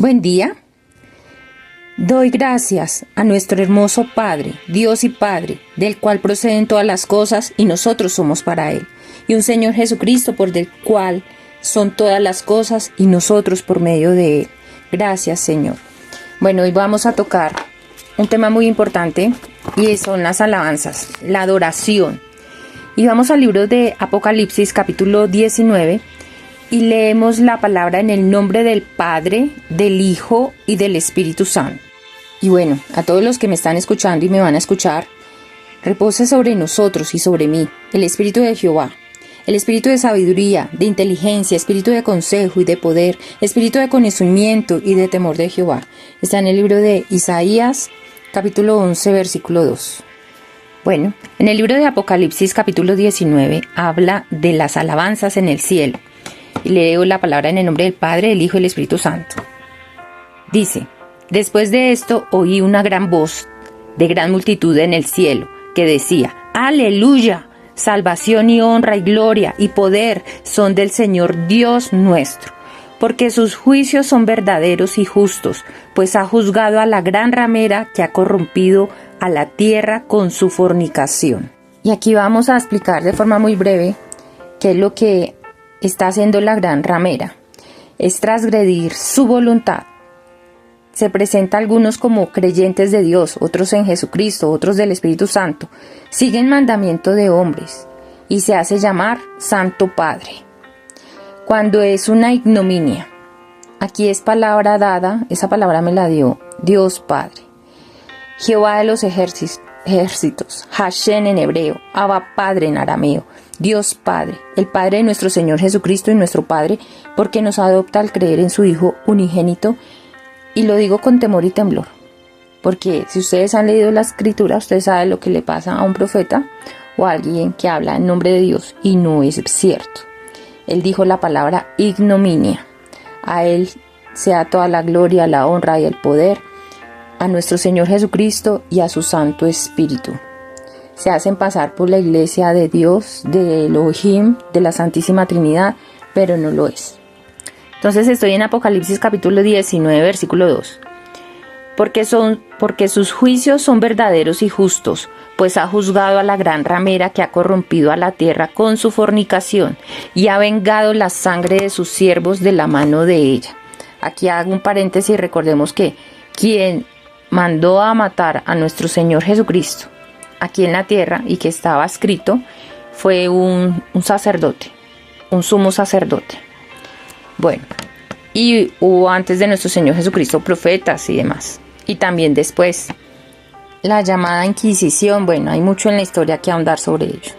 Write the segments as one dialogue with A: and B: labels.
A: Buen día. Doy gracias a nuestro hermoso Padre, Dios y Padre, del cual proceden todas las cosas y nosotros somos para Él, y un Señor Jesucristo por del cual son todas las cosas y nosotros por medio de Él. Gracias, Señor. Bueno, hoy vamos a tocar un tema muy importante y son las alabanzas, la adoración. Y vamos al libro de Apocalipsis capítulo 19 y leemos la palabra en el nombre del Padre, del Hijo y del Espíritu Santo. Y bueno, a todos los que me están escuchando y me van a escuchar, repose sobre nosotros y sobre mí el Espíritu de Jehová, el Espíritu de sabiduría, de inteligencia, Espíritu de consejo y de poder, Espíritu de conocimiento y de temor de Jehová. Está en el libro de Isaías, capítulo 11, versículo 2. Bueno, en el libro de Apocalipsis, capítulo 19, habla de las alabanzas en el cielo. Y leo la palabra en el nombre del Padre, del Hijo y del Espíritu Santo. Dice: Después de esto oí una gran voz de gran multitud en el cielo, que decía: ¡Aleluya! Salvación y honra y gloria y poder son del Señor Dios nuestro, porque sus juicios son verdaderos y justos, pues ha juzgado a la gran ramera que ha corrompido a la tierra con su fornicación. Y aquí vamos a explicar de forma muy breve qué es lo que está haciendo la gran ramera. Es transgredir su voluntad. Se presenta algunos como creyentes de Dios, otros en Jesucristo, otros del Espíritu Santo. Siguen mandamiento de hombres y se hace llamar Santo Padre, cuando es una ignominia. Aquí es palabra dada, esa palabra me la dio Dios Padre. Jehová de los ejércitos, Hashem en hebreo, Abba Padre en arameo, Dios Padre, el Padre de nuestro Señor Jesucristo y nuestro Padre, porque nos adopta al creer en su Hijo unigénito. Y lo digo con temor y temblor, porque si ustedes han leído la Escritura, ustedes saben lo que le pasa a un profeta o a alguien que habla en nombre de Dios y no es cierto. Él dijo la palabra ignominia. A Él sea toda la gloria, la honra y el poder, a nuestro Señor Jesucristo y a su Santo Espíritu. Se hacen pasar por la iglesia de Dios, de Elohim, de la Santísima Trinidad, pero no lo es. Entonces estoy en Apocalipsis capítulo 19, versículo 2. Porque sus juicios son verdaderos y justos, pues ha juzgado a la gran ramera que ha corrompido a la tierra con su fornicación y ha vengado la sangre de sus siervos de la mano de ella. Aquí hago un paréntesis y recordemos que quien mandó a matar a nuestro Señor Jesucristo aquí en la tierra y que estaba escrito fue un sacerdote, un sumo sacerdote. Bueno, y hubo antes de nuestro Señor Jesucristo profetas y demás. Y también después, la llamada Inquisición. Bueno, hay mucho en la historia que ahondar sobre ello.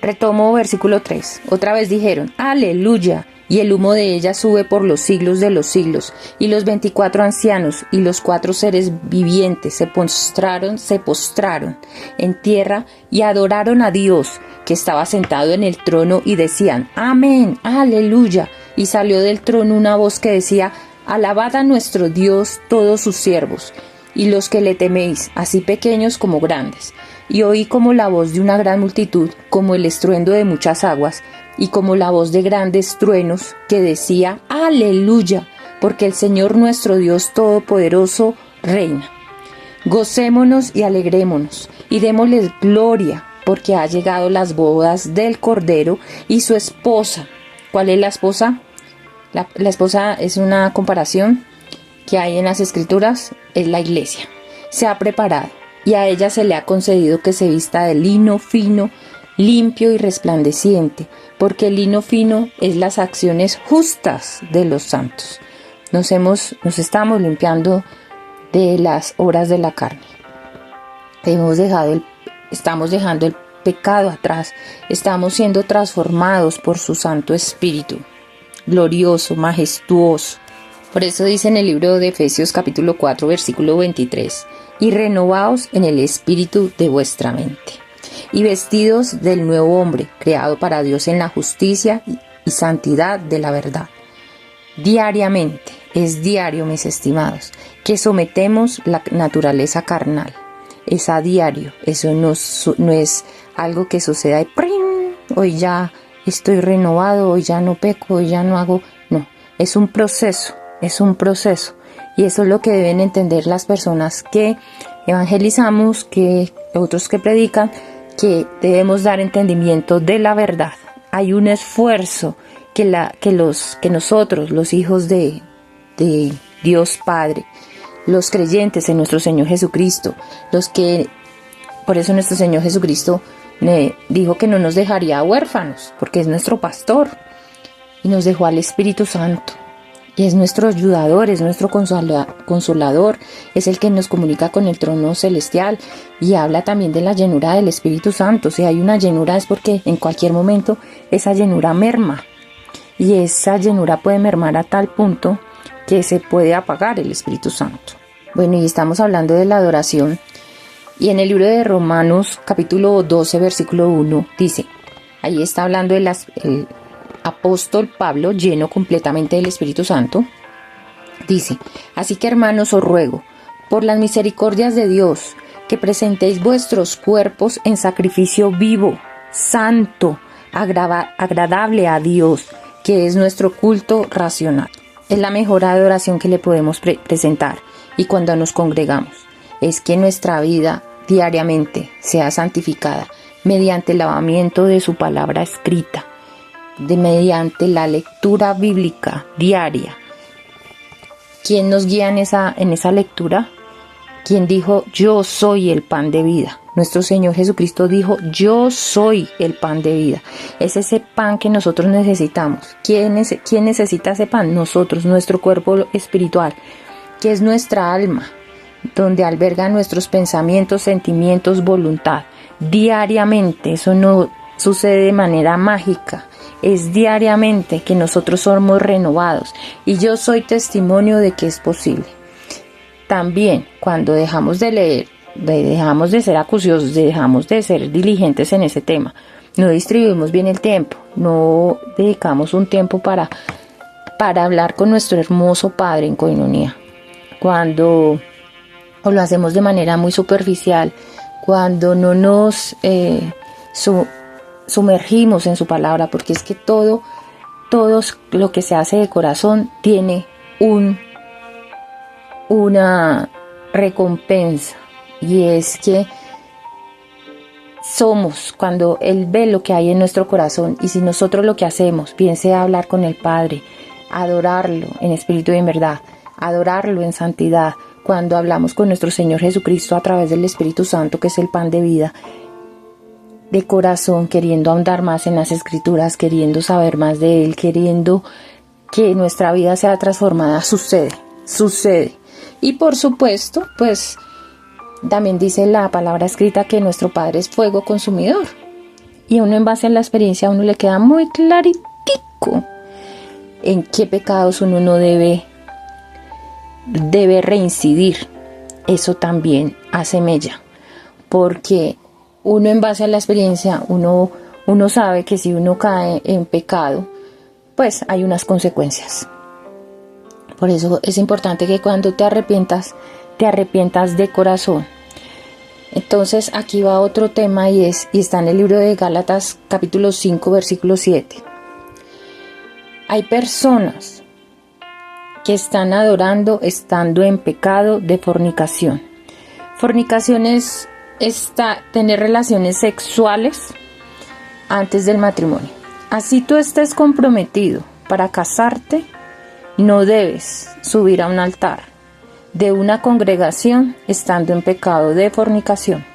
A: Retomo versículo 3. Otra vez dijeron: ¡Aleluya! Y el humo de ella sube por los siglos de los siglos. Y los 24 ancianos y los 4 seres vivientes se postraron en tierra y adoraron a Dios, que estaba sentado en el trono, y decían: Amén, aleluya. Y salió del trono una voz que decía: Alabad a nuestro Dios todos sus siervos, y los que le teméis, así pequeños como grandes. Y oí como la voz de una gran multitud, como el estruendo de muchas aguas, y como la voz de grandes truenos, que decía: Aleluya, porque el Señor nuestro Dios Todopoderoso reina. Gocémonos y alegrémonos, y démosles gloria, porque ha llegado las bodas del Cordero, y su esposa. ¿Cuál es la esposa? La esposa es una comparación que hay en las Escrituras, es la iglesia. Se ha preparado y a ella se le ha concedido que se vista de lino fino, limpio y resplandeciente, porque el lino fino es las acciones justas de los santos. Nos estamos limpiando de las obras de la carne. Estamos dejando el pecado atrás, estamos siendo transformados por su Santo Espíritu, glorioso, majestuoso. Por eso dice en el libro de Efesios capítulo 4, versículo 23, y renovaos en el espíritu de vuestra mente, y vestidos del nuevo hombre, creado para Dios en la justicia y santidad de la verdad. Diariamente, es diario, mis estimados, que sometemos la naturaleza carnal. Es a diario, eso no es algo que suceda y ¡pring! Hoy ya estoy renovado, hoy ya no peco, hoy ya no hago. No, es un proceso. Y eso es lo que deben entender las personas que evangelizamos, que otros que predican, que debemos dar entendimiento de la verdad. Hay un esfuerzo que nosotros, los hijos de Dios Padre, los creyentes en nuestro Señor Jesucristo, por eso nuestro Señor Jesucristo dijo que no nos dejaría huérfanos, porque es nuestro pastor, y nos dejó al Espíritu Santo, y es nuestro ayudador, es nuestro consolador, es el que nos comunica con el trono celestial, y habla también de la llenura del Espíritu Santo. Si hay una llenura es porque en cualquier momento esa llenura merma, y esa llenura puede mermar a tal punto que se puede apagar el Espíritu Santo. Bueno, y estamos hablando de la adoración, y en el libro de Romanos capítulo 12 versículo 1 dice, ahí está hablando el apóstol Pablo, lleno completamente del Espíritu Santo, dice, así que hermanos os ruego, por las misericordias de Dios, que presentéis vuestros cuerpos en sacrificio vivo, santo, agradable a Dios, que es nuestro culto racional. Es la mejor adoración que le podemos presentar, y cuando nos congregamos, es que nuestra vida diariamente sea santificada mediante el lavamiento de su palabra escrita, mediante la lectura bíblica diaria. ¿Quién nos guía en esa lectura? ¿Quién dijo, yo soy el pan de vida? Nuestro Señor Jesucristo dijo, yo soy el pan de vida. Es ese pan que nosotros necesitamos. ¿Quién necesita ese pan? Nosotros, nuestro cuerpo espiritual, que es nuestra alma, donde albergan nuestros pensamientos, sentimientos, voluntad. Diariamente, eso no sucede de manera mágica. Es diariamente que nosotros somos renovados, y yo soy testimonio de que es posible. También cuando dejamos de leer, dejamos de ser acuciosos, dejamos de ser diligentes en ese tema, no distribuimos bien el tiempo, no dedicamos un tiempo para hablar con nuestro hermoso Padre en coinonía, o lo hacemos de manera muy superficial, cuando no nos sumergimos en su palabra, porque es que todo lo que se hace de corazón tiene una recompensa, y es que cuando Él ve lo que hay en nuestro corazón, y si nosotros lo que hacemos, bien sea hablar con el Padre, adorarlo en espíritu y en verdad, adorarlo en santidad, cuando hablamos con nuestro Señor Jesucristo a través del Espíritu Santo, que es el pan de vida, de corazón, queriendo ahondar más en las Escrituras, queriendo saber más de Él, queriendo que nuestra vida sea transformada, sucede. Y por supuesto, pues también dice la palabra escrita que nuestro Padre es fuego consumidor. Y uno, en base a la experiencia, a uno le queda muy claritico en qué pecados uno no debe reincidir. Eso también hace mella, porque uno, en base a la experiencia, uno sabe que si uno cae en pecado, pues hay unas consecuencias. Por eso es importante que cuando te arrepientas de corazón. Entonces aquí va otro tema, y está en el libro de Gálatas capítulo 5 versículo 7. Hay personas que están adorando estando en pecado de fornicación. Fornicación es tener relaciones sexuales antes del matrimonio. Así tú estés comprometido para casarte, no debes subir a un altar de una congregación estando en pecado de fornicación.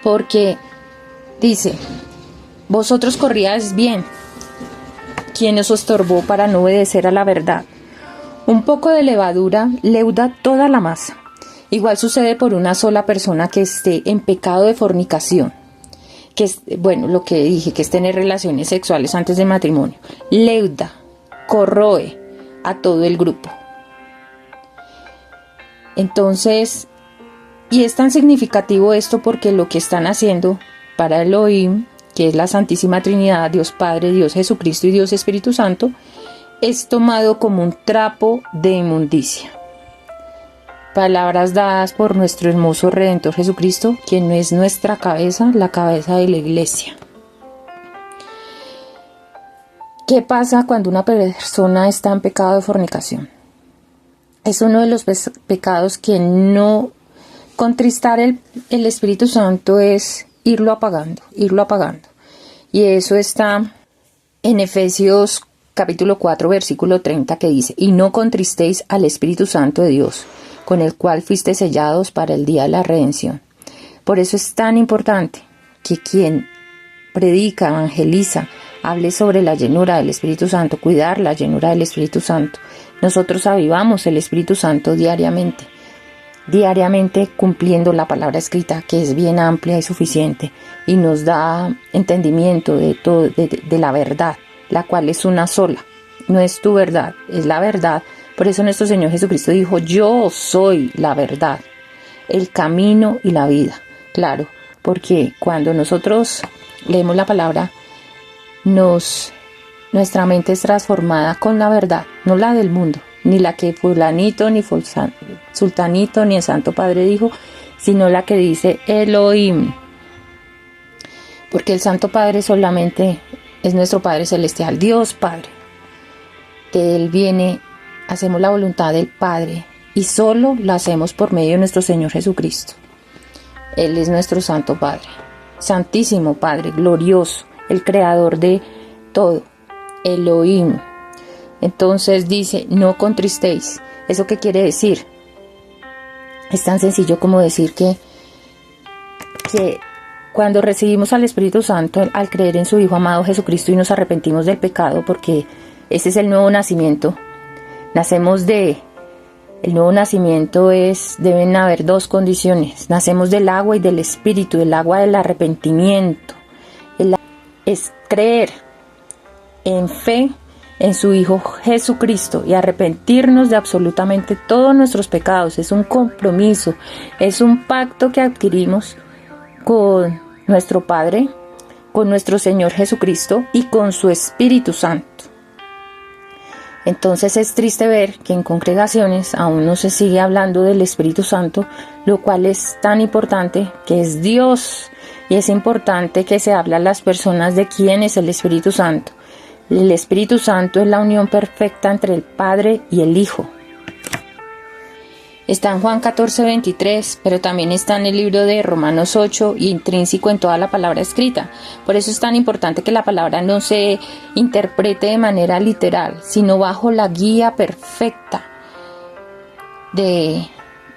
A: Porque dice, vosotros corríais bien, ¿quién os estorbó para no obedecer a la verdad? Un poco de levadura leuda toda la masa. Igual sucede por una sola persona que esté en pecado de fornicación, que es, lo que dije, que es tener relaciones sexuales antes del matrimonio. Leuda, corroe a todo el grupo. Entonces, y es tan significativo esto porque lo que están haciendo para Elohim, que es la Santísima Trinidad, Dios Padre, Dios Jesucristo y Dios Espíritu Santo, es tomado como un trapo de inmundicia. Palabras dadas por nuestro hermoso Redentor Jesucristo, quien es nuestra cabeza, la cabeza de la iglesia. ¿Qué pasa cuando una persona está en pecado de fornicación? es uno de los pecados que no contristar el Espíritu Santo es irlo apagando. Y eso está en Efesios capítulo 4, versículo 30, que dice: y no contristéis al Espíritu Santo de Dios, con el cual fuiste sellados para el día de la redención. Por eso es tan importante que quien predica, evangeliza, hable sobre la llenura del Espíritu Santo, cuidar la llenura del Espíritu Santo. Nosotros avivamos el Espíritu Santo diariamente cumpliendo la palabra escrita, que es bien amplia y suficiente, y nos da entendimiento de todo, de la verdad, la cual es una sola. No es tu verdad, es la verdad. Por eso nuestro Señor Jesucristo dijo: yo soy la verdad, el camino y la vida. Claro, porque cuando nosotros leemos la palabra, nuestra mente es transformada con la verdad, no la del mundo, ni la que fulanito, ni sultanito, ni el Santo Padre dijo, sino la que dice Elohim. Porque el Santo Padre solamente es nuestro Padre Celestial, Dios Padre. De Él viene, hacemos la voluntad del Padre, y solo la hacemos por medio de nuestro Señor Jesucristo. Él es nuestro Santo Padre, Santísimo Padre, glorioso, el Creador de todo, Elohim. Entonces dice: no contristéis. ¿Eso qué quiere decir? Es tan sencillo como decir que cuando recibimos al Espíritu Santo, al creer en su Hijo amado Jesucristo y nos arrepentimos del pecado, porque ese es el nuevo nacimiento, el nuevo nacimiento deben haber dos condiciones: nacemos del agua y del Espíritu, del agua del arrepentimiento. Es creer en fe en su Hijo Jesucristo y arrepentirnos de absolutamente todos nuestros pecados. Es un compromiso, es un pacto que adquirimos con nuestro Padre, con nuestro Señor Jesucristo y con su Espíritu Santo. Entonces es triste ver que en congregaciones aún no se sigue hablando del Espíritu Santo, lo cual es tan importante, que es Dios, y es importante que se hable a las personas de quién es el Espíritu Santo. El Espíritu Santo es la unión perfecta entre el Padre y el Hijo. Está en Juan 14:23, pero también está en el libro de Romanos 8 y intrínseco en toda la palabra escrita. Por eso es tan importante que la palabra no se interprete de manera literal, sino bajo la guía perfecta de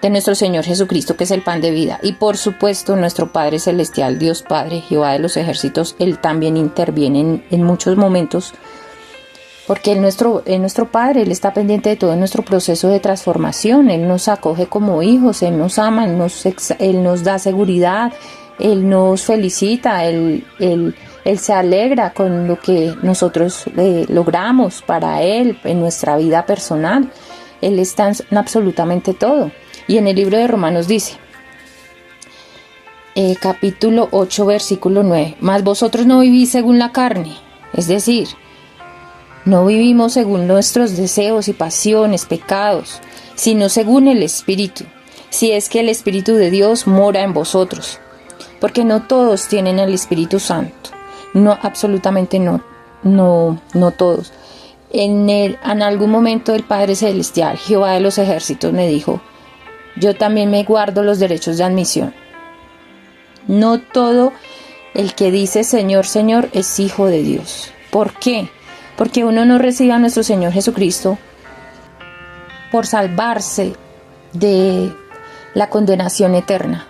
A: nuestro Señor Jesucristo, que es el pan de vida. Y por supuesto nuestro Padre Celestial, Dios Padre, Jehová de los ejércitos, Él también interviene en muchos momentos, porque Él es nuestro Padre. Él está pendiente de todo nuestro proceso de transformación. Él nos acoge como hijos, Él nos ama, Él nos da seguridad, Él nos felicita, Él se alegra con lo que nosotros logramos para Él en nuestra vida personal. Él está en absolutamente todo. Y en el libro de Romanos dice, capítulo 8, versículo 9, mas vosotros no vivís según la carne, es decir, no vivimos según nuestros deseos y pasiones, pecados, sino según el Espíritu, si es que el Espíritu de Dios mora en vosotros. Porque no todos tienen el Espíritu Santo, no, absolutamente no todos. En algún momento el Padre Celestial, Jehová de los ejércitos, me dijo: yo también me guardo los derechos de admisión. No todo el que dice Señor, Señor es hijo de Dios. ¿Por qué? Porque uno no recibe a nuestro Señor Jesucristo por salvarse de la condenación eterna,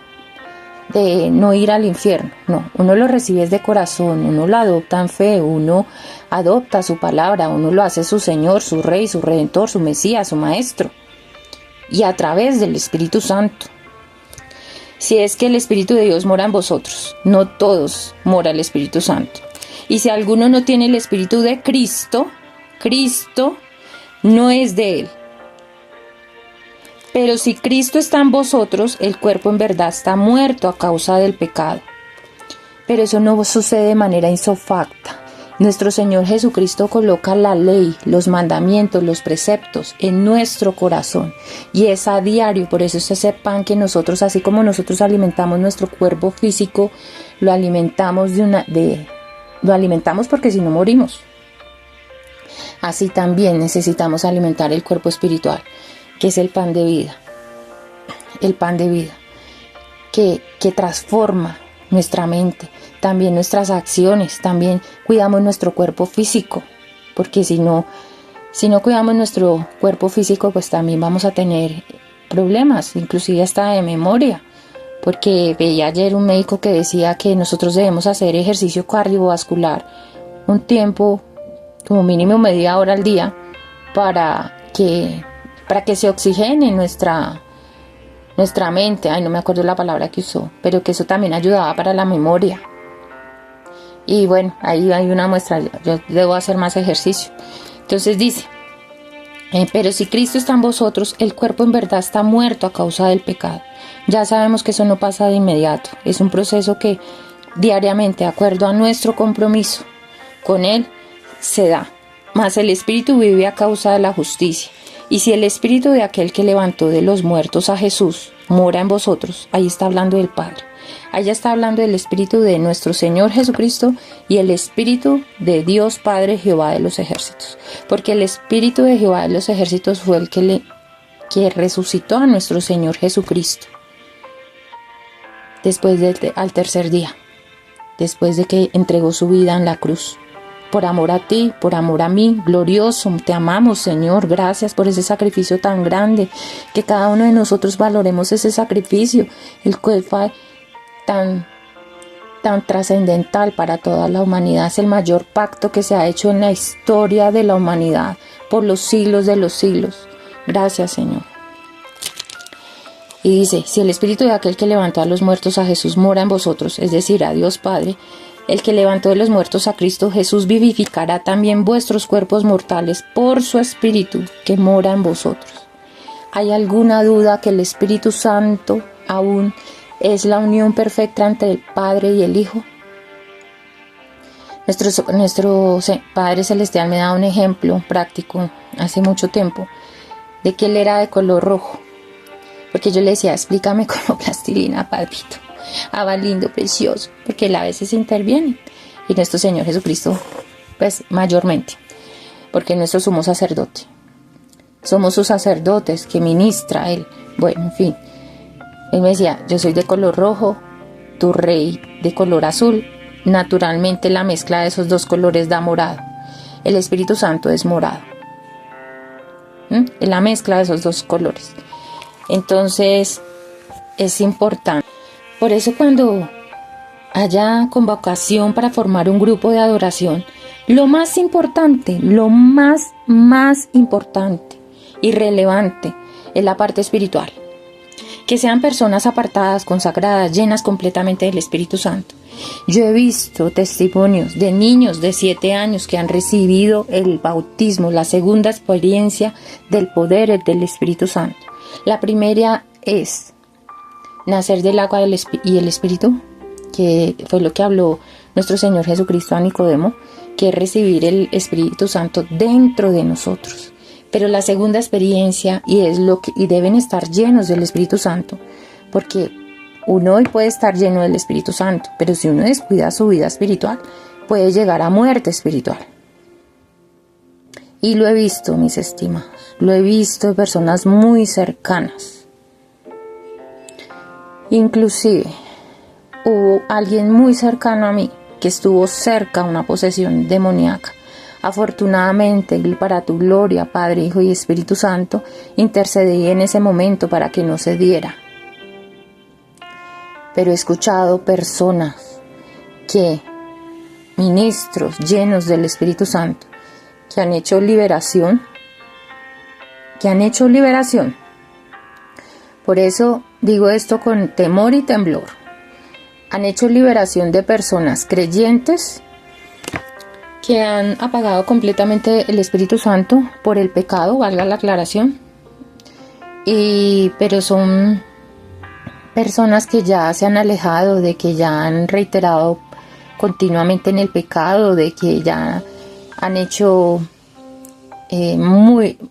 A: de no ir al infierno. No, uno lo recibe de corazón, uno lo adopta en fe, uno adopta su palabra, uno lo hace su Señor, su Rey, su Redentor, su Mesías, su Maestro. Y a través del Espíritu Santo. Si es que el Espíritu de Dios mora en vosotros, no todos mora el Espíritu Santo. Y si alguno no tiene el Espíritu de Cristo, Cristo no es de él. Pero si Cristo está en vosotros, el cuerpo en verdad está muerto a causa del pecado. Pero eso no sucede de manera isofacta. Nuestro Señor Jesucristo coloca la ley, los mandamientos, los preceptos en nuestro corazón, y es a diario. Por eso es ese pan que nosotros, así como nosotros alimentamos nuestro cuerpo físico, lo alimentamos lo alimentamos porque si no morimos. Así también necesitamos alimentar el cuerpo espiritual, que es el pan de vida. El pan de vida, que transforma nuestra mente, también nuestras acciones, también cuidamos nuestro cuerpo físico, porque si no cuidamos nuestro cuerpo físico, pues también vamos a tener problemas, inclusive hasta de memoria, porque veía ayer un médico que decía que nosotros debemos hacer ejercicio cardiovascular un tiempo, como mínimo media hora al día, para que se oxigene nuestra mente. No me acuerdo la palabra que usó, pero que eso también ayudaba para la memoria. Y bueno, ahí hay una muestra, yo debo hacer más ejercicio. Entonces dice, pero si Cristo está en vosotros, el cuerpo en verdad está muerto a causa del pecado. Ya sabemos que eso no pasa de inmediato, es un proceso que diariamente, de acuerdo a nuestro compromiso con Él, se da. Mas el Espíritu vive a causa de la justicia. Y si el Espíritu de aquel que levantó de los muertos a Jesús mora en vosotros, ahí está hablando del Padre. Ahí está hablando del Espíritu de nuestro Señor Jesucristo y el Espíritu de Dios Padre Jehová de los ejércitos. Porque el Espíritu de Jehová de los ejércitos fue el que resucitó a nuestro Señor Jesucristo después al tercer día, después de que entregó su vida en la cruz. Por amor a ti, por amor a mí, glorioso, te amamos, Señor. Gracias por ese sacrificio tan grande, que cada uno de nosotros valoremos ese sacrificio, el cual fue tan trascendental para toda la humanidad. Es el mayor pacto que se ha hecho en la historia de la humanidad, por los siglos de los siglos. Gracias, Señor. Y dice, si el Espíritu de aquel que levantó a los muertos a Jesús mora en vosotros, es decir, a Dios Padre, el que levantó de los muertos a Cristo Jesús vivificará también vuestros cuerpos mortales por su Espíritu que mora en vosotros. ¿Hay alguna duda que el Espíritu Santo aún es la unión perfecta entre el Padre y el Hijo? Nuestro Padre Celestial me da un ejemplo práctico hace mucho tiempo de que Él era de color rojo. Porque yo le decía, explícame como plastilina, Padrito. Va lindo, precioso, porque Él a veces interviene. Y nuestro Señor Jesucristo, pues mayormente, porque nuestro sumo sacerdote. Somos sus sacerdotes que ministra Él. Bueno, en fin. Él me decía, yo soy de color rojo, tu rey de color azul. Naturalmente la mezcla de esos dos colores da morado. El Espíritu Santo es morado. La mezcla de esos dos colores. Entonces, es importante. Por eso cuando haya convocación para formar un grupo de adoración, lo más importante y relevante es la parte espiritual. Que sean personas apartadas, consagradas, llenas completamente del Espíritu Santo. Yo he visto testimonios de niños de 7 años que han recibido el bautismo, la segunda experiencia del poder del Espíritu Santo. La primera es nacer del agua y el Espíritu, que fue lo que habló nuestro Señor Jesucristo a Nicodemo, que es recibir el Espíritu Santo dentro de nosotros. Pero la segunda experiencia, y deben estar llenos del Espíritu Santo, porque uno hoy puede estar lleno del Espíritu Santo, pero si uno descuida su vida espiritual, puede llegar a muerte espiritual. Y lo he visto, mis estimados, lo he visto de personas muy cercanas. Inclusive, hubo alguien muy cercano a mí que estuvo cerca a una posesión demoníaca. Afortunadamente, para tu gloria, Padre, Hijo y Espíritu Santo, intercedí en ese momento para que no se diera. Pero he escuchado personas ministros llenos del Espíritu Santo, que han hecho liberación. Por eso digo esto con temor y temblor. Han hecho liberación de personas creyentes que han apagado completamente el Espíritu Santo por el pecado, valga la aclaración. Pero son personas que ya se han alejado, de que ya han reiterado continuamente en el pecado, de que ya han hecho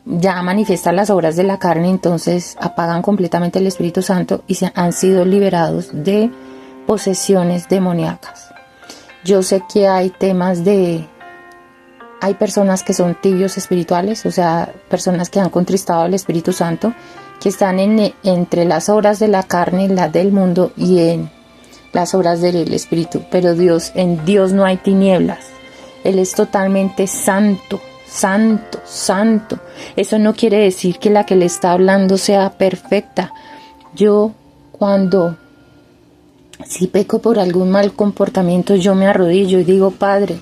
A: ya manifiestan las obras de la carne, entonces apagan completamente el Espíritu Santo y han sido liberados de posesiones demoníacas. Yo sé que hay temas hay personas que son tibios espirituales, o sea, personas que han contristado al Espíritu Santo, que están entre las obras de la carne, las del mundo, y en las obras del Espíritu. Pero en Dios no hay tinieblas. Él es totalmente santo, santo, santo. Eso no quiere decir que la que le está hablando sea perfecta. Si peco por algún mal comportamiento, yo me arrodillo y digo: Padre,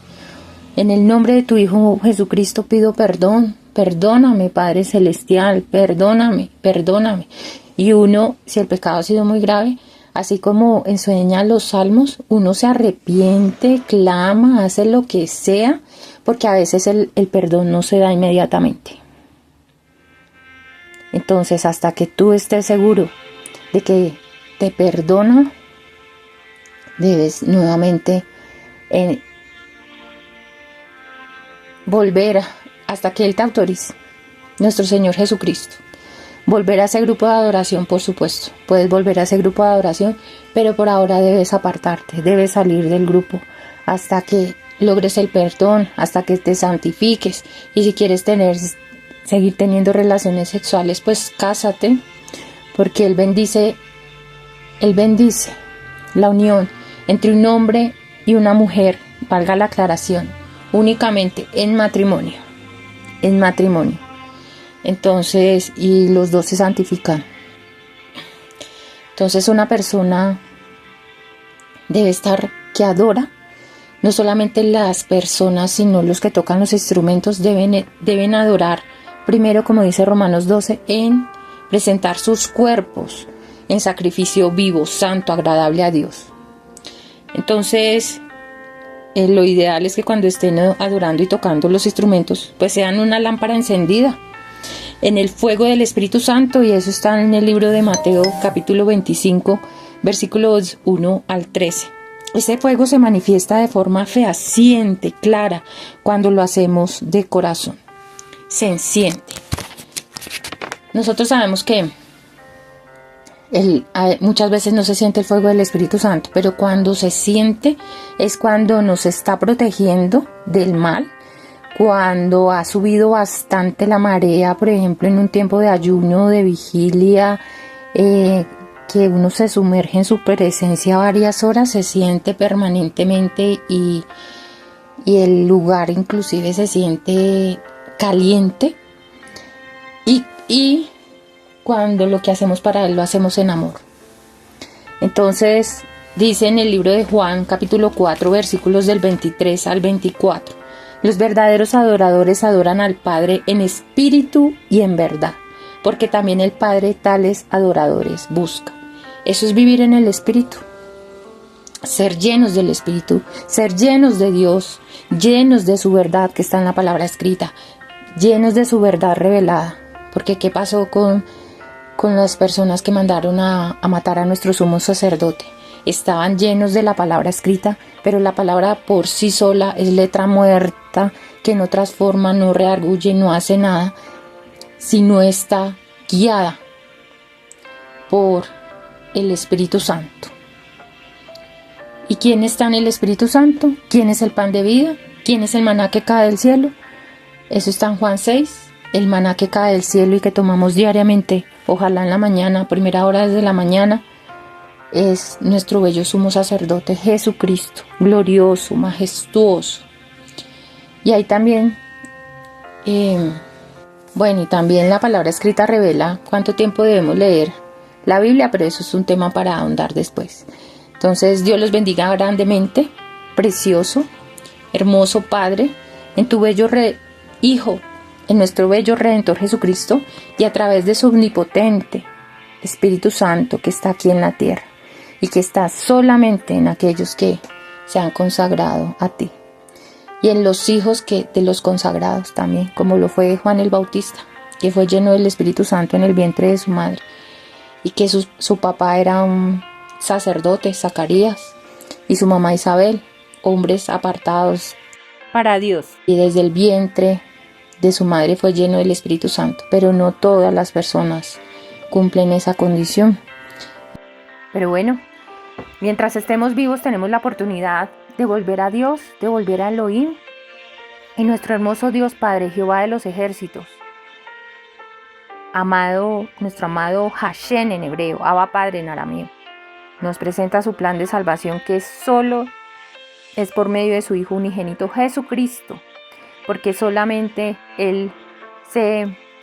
A: en el nombre de tu Hijo Jesucristo pido perdón. Perdóname, Padre Celestial, perdóname, perdóname. Y si el pecado ha sido muy grave, así como enseñan los salmos, uno se arrepiente, clama, hace lo que sea, porque a veces el perdón no se da inmediatamente. Entonces, hasta que tú estés seguro de que te perdona, debes nuevamente volver hasta que Él te autorice, nuestro Señor Jesucristo. Volver a ese grupo de adoración, por supuesto. Puedes volver a ese grupo de adoración, pero por ahora debes apartarte, debes salir del grupo hasta que logres el perdón, hasta que te santifiques. Y si quieres seguir teniendo relaciones sexuales, pues cásate, porque Él bendice la unión entre un hombre y una mujer, valga la aclaración, únicamente en matrimonio. Entonces, y los dos se santifican. Entonces, una persona que adora, no solamente las personas, sino los que tocan los instrumentos deben adorar primero, como dice Romanos 12, en presentar sus cuerpos en sacrificio vivo, santo, agradable a Dios. Entonces, lo ideal es que cuando estén adorando y tocando los instrumentos, pues sean una lámpara encendida en el fuego del Espíritu Santo, y eso está en el libro de Mateo capítulo 25 versículos 1 al 13. Ese fuego se manifiesta de forma fehaciente, clara, cuando lo hacemos de corazón. Se enciende. Nosotros sabemos que muchas veces no se siente el fuego del Espíritu Santo, pero cuando se siente es cuando nos está protegiendo del mal, cuando ha subido bastante la marea, por ejemplo, en un tiempo de ayuno, de vigilia, que uno se sumerge en su presencia varias horas, se siente permanentemente y el lugar inclusive se siente caliente, y cuando lo que hacemos para Él lo hacemos en amor. Entonces dice en el libro de Juan capítulo 4 versículos del 23 al 24: los verdaderos adoradores adoran al Padre en espíritu y en verdad, porque también el Padre tales adoradores busca. Eso es vivir en el Espíritu, ser llenos del Espíritu, ser llenos de Dios, llenos de su verdad que está en la palabra escrita, llenos de su verdad revelada. Porque ¿qué pasó con las personas que mandaron a matar a nuestro sumo sacerdote? Estaban llenos de la palabra escrita, pero la palabra por sí sola es letra muerta, que no transforma, no redarguye, no hace nada, si no está guiada por el Espíritu Santo. ¿Y quién está en el Espíritu Santo? ¿Quién es el pan de vida? ¿Quién es el maná que cae del cielo? Eso está en Juan 6, el maná que cae del cielo y que tomamos diariamente, ojalá en la mañana, primera hora desde la mañana, es nuestro bello sumo sacerdote Jesucristo, glorioso, majestuoso. Y ahí también, y también la palabra escrita revela cuánto tiempo debemos leer la Biblia, pero eso es un tema para ahondar después. Entonces, Dios los bendiga grandemente, precioso, hermoso Padre, en tu bello Hijo, en nuestro bello Redentor Jesucristo, y a través de su omnipotente Espíritu Santo que está aquí en la tierra y que está solamente en aquellos que se han consagrado a ti, y en los hijos de los consagrados también, como lo fue Juan el Bautista, que fue lleno del Espíritu Santo en el vientre de su madre, y que su papá era un sacerdote, Zacarías, y su mamá Isabel, hombres apartados para Dios, y desde el vientre de su madre fue lleno del Espíritu Santo. Pero no todas las personas cumplen esa condición. Pero bueno, mientras estemos vivos tenemos la oportunidad de volver a Dios, de volver a Elohim, Y nuestro hermoso Dios Padre, Jehová de los ejércitos, nuestro amado Hashem en hebreo, Abba Padre en arameo, nos presenta su plan de salvación que solo es por medio de su Hijo unigénito Jesucristo, porque solamente Él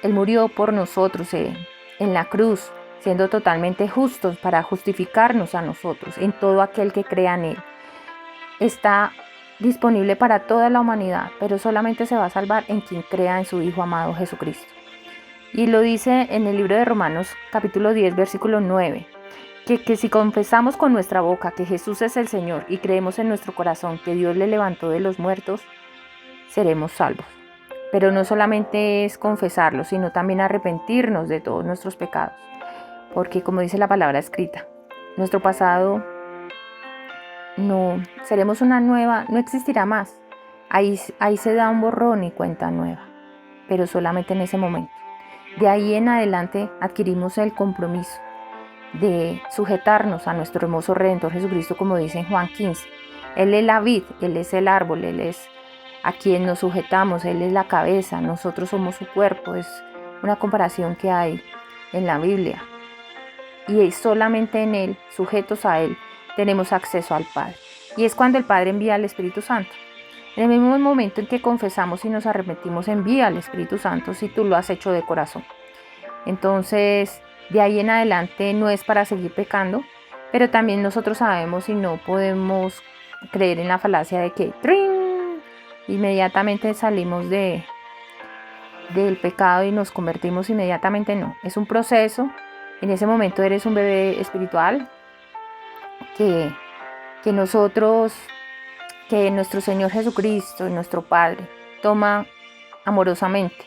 A: murió por nosotros en la cruz, siendo totalmente justos para justificarnos a nosotros, en todo aquel que crea en Él. Está disponible para toda la humanidad, pero solamente se va a salvar en quien crea en su Hijo amado Jesucristo. Y lo dice en el libro de Romanos capítulo 10, versículo 9, que si confesamos con nuestra boca que Jesús es el Señor y creemos en nuestro corazón que Dios le levantó de los muertos, seremos salvos. Pero no solamente es confesarlo, sino también arrepentirnos de todos nuestros pecados. Porque como dice la palabra escrita, nuestro pasado no existirá más. Ahí se da un borrón y cuenta nueva, pero solamente en ese momento. De ahí en adelante adquirimos el compromiso de sujetarnos a nuestro hermoso Redentor Jesucristo, como dice en Juan 15. Él es la vid, Él es el árbol, Él es a quien nos sujetamos, Él es la cabeza, nosotros somos su cuerpo. Es una comparación que hay en la Biblia. Y solamente en Él, sujetos a Él, tenemos acceso al Padre. Y es cuando el Padre envía al Espíritu Santo. En el mismo momento en que confesamos y nos arrepentimos, envía al Espíritu Santo si tú lo has hecho de corazón. Entonces, de ahí en adelante no es para seguir pecando, pero también nosotros sabemos y no podemos creer en la falacia de que inmediatamente salimos del pecado y nos convertimos inmediatamente. No, es un proceso. En ese momento eres un bebé espiritual que nuestro Señor Jesucristo, nuestro Padre, toma amorosamente.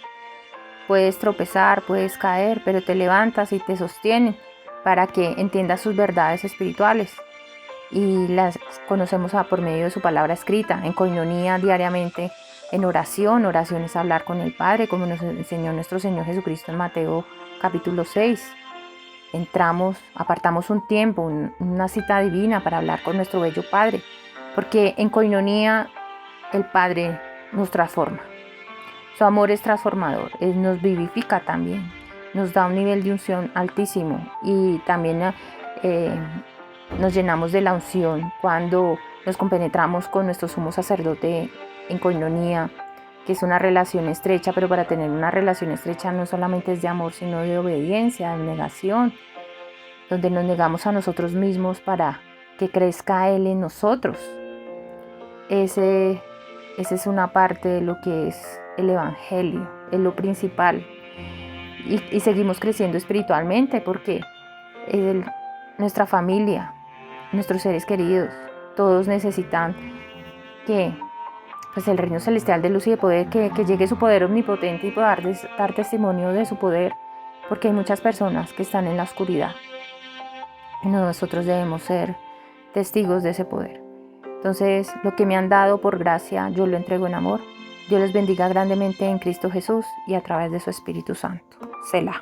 A: Puedes tropezar, puedes caer, pero te levantas y te sostienen para que entiendas sus verdades espirituales. Y las conocemos por medio de su palabra escrita, en coinonía diariamente, en oración. Oración es hablar con el Padre, como nos enseñó nuestro Señor Jesucristo en Mateo capítulo 6. Apartamos un tiempo, una cita divina para hablar con nuestro bello Padre, porque en coinonía el Padre nos transforma. Su amor es transformador, nos vivifica también, nos da un nivel de unción altísimo y también nos llenamos de la unción cuando nos compenetramos con nuestro sumo sacerdote en coinonía, que es una relación estrecha, pero para tener una relación estrecha no solamente es de amor, sino de obediencia, de negación, donde nos negamos a nosotros mismos para que crezca Él en nosotros. Esa es una parte de lo que es el Evangelio, es lo principal. Y seguimos creciendo espiritualmente porque nuestra familia, nuestros seres queridos, todos necesitan que el reino celestial de luz y de poder, que llegue su poder omnipotente y poder dar testimonio de su poder, porque hay muchas personas que están en la oscuridad y nosotros debemos ser testigos de ese poder. Entonces, lo que me han dado por gracia, yo lo entrego en amor. Dios les bendiga grandemente en Cristo Jesús y a través de su Espíritu Santo. Selah.